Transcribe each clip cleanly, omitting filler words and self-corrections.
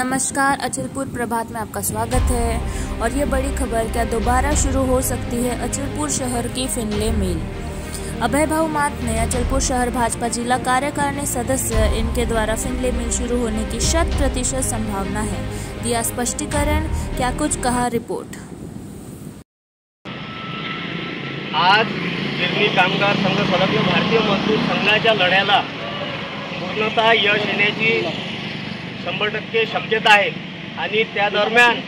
नमस्कार, अचलपुर प्रभात में आपका स्वागत है। और ये बड़ी खबर, क्या दोबारा शुरू हो सकती है अचलपुर शहर की फिनले मिल। अभय भाऊ मात ने अचलपुर शहर भाजपा जिला कार्यकारिणी सदस्य इनके द्वारा फिनले मिल शुरू होने की 100% संभावना है। दिया स्पष्टीकरण, क्या कुछ कहा, रिपोर्ट। आज गिरणी कामगार संघ संलग्न भारतीय मजदूर संघाच्या लढ्याला पूर्णतः यश येण्याची 100% शक्यता आहे आणि त्या दरम्यान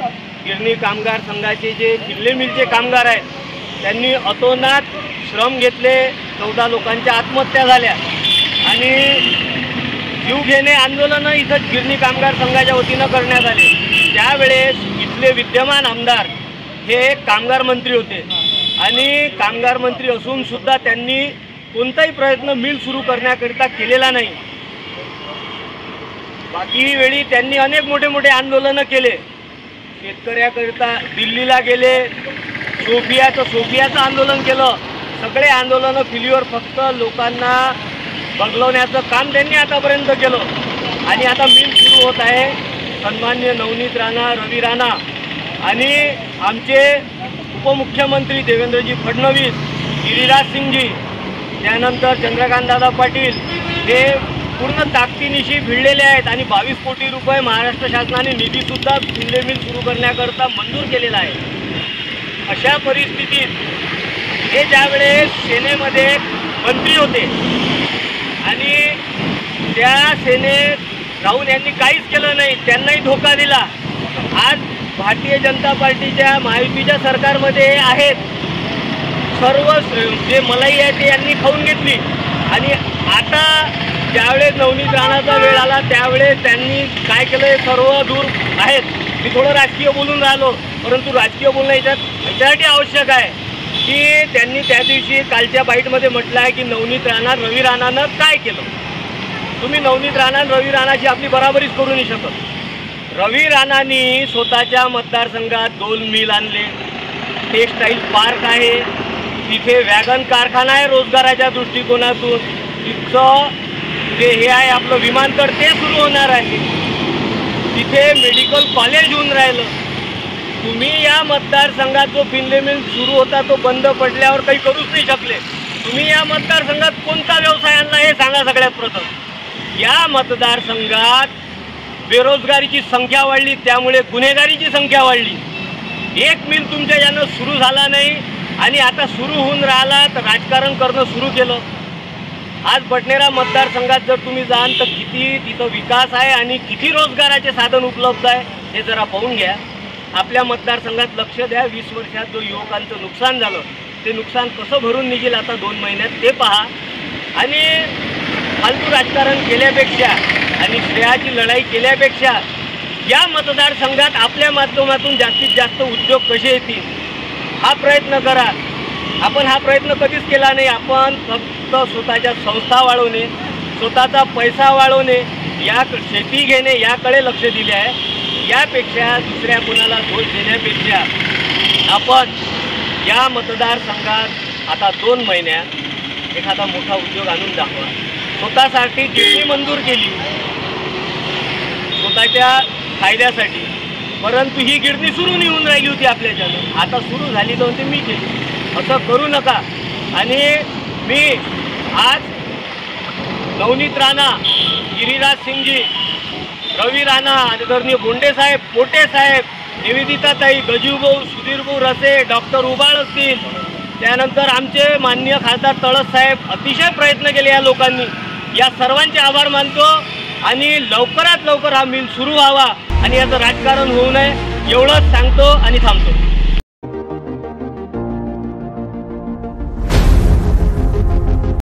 गिरणी कामगार संघाचे जे फिनले मिलचे कामगार आहेत त्यांनी अतोनात श्रम घेतले, 14 लोकांच्या आत्महत्या झाल्या आणि जीवघेणे आंदोलन इथं गिरणी कामगार संघाच्या वतीनं करण्यात आले। त्यावेळेस इथले विद्यमान आमदार हे कामगार मंत्री होते आणि कामगार मंत्री असून सुद्धा त्यांनी कोणताही प्रयत्न मिल सुरू करण्याकरिता केलेला नाही। बाकी वेळी त्यांनी अनेक मोठे आंदोलन केले, शेतकऱ्याकरिता दिल्लीला गेले, सोफियाचं आंदोलन केलं। सगळे आंदोलन फिलीवर फक्त लोकांना बगलवण्याचं काम त्यांनी आतापर्यंत केलं आणि आता मिल सुरू होत आहे। सन्माननीय नवनीत राणा, रवी राणा आणि आमचे उपमुख्यमंत्री देवेंद्रजी फडणवीस, गिरिराज सिंगजी, त्यानंतर चंद्रकांतदादा पाटील हे पूर्ण ताकदीनिशी भिडलेले आहेत आणि 22 कोटी रुपये महाराष्ट्र शासनाने निधीसुद्धा फिनले मिल सुरू करण्याकरता मंजूर केलेला आहे। अशा परिस्थितीत हे ज्यावेळेस सेनेमध्ये मंत्री होते आणि त्या सेनेत राहून यांनी काहीच केलं नाही, त्यांनाही धोका दिला। आज भारतीय जनता पार्टीच्या महायुतीच्या सरकारमध्ये आहेत, सर्व जे मलाई आहे ते यांनी खाऊन घेतली आणि आता ज्यावेळेस नवनीत राणाचा वेळ आला त्यावेळेस त्यांनी काय केलं हे सर्व दूर आहेत। मी थोडं राजकीय बोलून राहिलो, परंतु राजकीय बोलणं याच्यासाठी आवश्यक आहे की त्यांनी त्या दिवशी कालच्या बाईटमध्ये म्हटलं आहे की नवनीत राणा, रवी राणानं काय केलं। तुम्ही नवनीत राणा आणि रवी राणाची आपली बराबरीच करू नाही शकत। रवी राणांनी स्वतःच्या मतदारसंघात 2 मिल आणले, टेक्सटाईल पार्क आहे, तिथे वॅगन कारखाना आहे रोजगाराच्या दृष्टिकोनातून, तिथं जे हे आहे आपलं विमानतळ ते सुरू होणार आहे, तिथे मेडिकल कॉलेज होऊन राहिलं। तुम्ही या मतदारसंघात जो फिनले मिल सुरू होता तो बंद पडल्यावर काही करूच नाही शकले। तुम्ही या मतदारसंघात कोणता व्यवसाय आणला हे सांगा सगळ्यात प्रथम। या मतदारसंघात बेरोजगारीची संख्या वाढली, त्यामुळे गुन्हेगारीची संख्या वाढली। एक मिल तुमच्या यानं सुरू झाला नाही आणि आता सुरू होऊन राहिला तर राजकारण करणं सुरू केलं। आज बडनेरा मतदारसंघात जर तुम्ही जाल तर किती तिथं विकास आहे आणि किती रोजगाराचे साधन उपलब्ध आहे हे जरा पाहून घ्या। आपल्या मतदारसंघात लक्ष द्या। 20 वर्षात जो युवकांचं नुकसान झालं ते नुकसान कसं भरून निघेल आता 2 महिन्यात ते पहा आणि फालतू राजकारण केल्यापेक्षा आणि श्रेयाची लढाई केल्यापेक्षा या मतदारसंघात आपल्या माध्यमातून जास्तीत जास्त उद्योग कसे येतील हा प्रयत्न करा। आपण हा प्रयत्न कधीच केला नाही। आपण फक्त स्वतःच्या संस्था वाढवणे, स्वतःचा पैसा वाढवणे, या शेती घेणे याकडे लक्ष दिले आहे। यापेक्षा दुसऱ्या कोणाला दोष देण्यापेक्षा आपण या मतदारसंघात आता 2 महिन्यात एखादा मोठा उद्योग आणून दाखवा। स्वतःसाठी गिरणी मंजूर केली स्वतःच्या फायद्यासाठी, परंतु ही गिरणी सुरू नाही होऊन राहिली होती आपल्याच्यानं, आता सुरू झाली तर मी केली। असं करू नका। आणि मी आज नवनीत राणा, गिरिराज सिंगजी, रवी राणा, आदरणीय बोंडे साहेब, पोटे साहेब, निवेदिताताई, गजूभाऊ, सुधीरभाऊ रसे, डॉक्टर उबाळ असतील, त्यानंतर आमचे माननीय खासदार तळस साहेब अतिशय प्रयत्न केले या लोकांनी। या सर्वांचे आभार मानतो आणि लवकरात लवकर हा मिल सुरू व्हावा आणि याचं राजकारण होऊ नये एवढंच सांगतो आणि थांबतो।